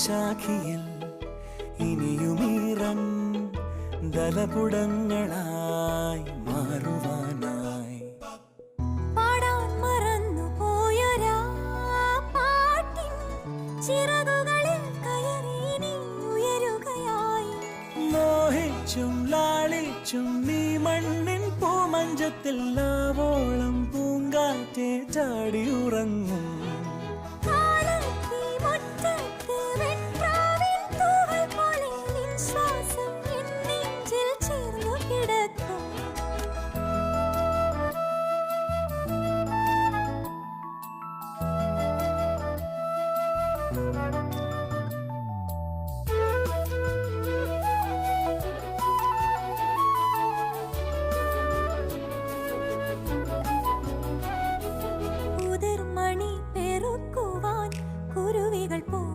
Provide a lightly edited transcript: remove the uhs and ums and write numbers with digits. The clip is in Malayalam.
ശാഖിയിൽ ഇനിയുമീറൻ ദലപുടങ്ങളായി മാറുവാനായി പാടാൻ മറന്നു പോയൊരാ പാട്ടിൻ ചിറകുകളിൽ കയറി നീ ഉയരുകയായി. മോഹിച്ചും ലാളിച്ചും നീ മണ്ണിൻ പൂമഞ്ചത്തിൽ ആവോളം പൂങ്കാറ്റെ ചാടി ഉറങ്ങും.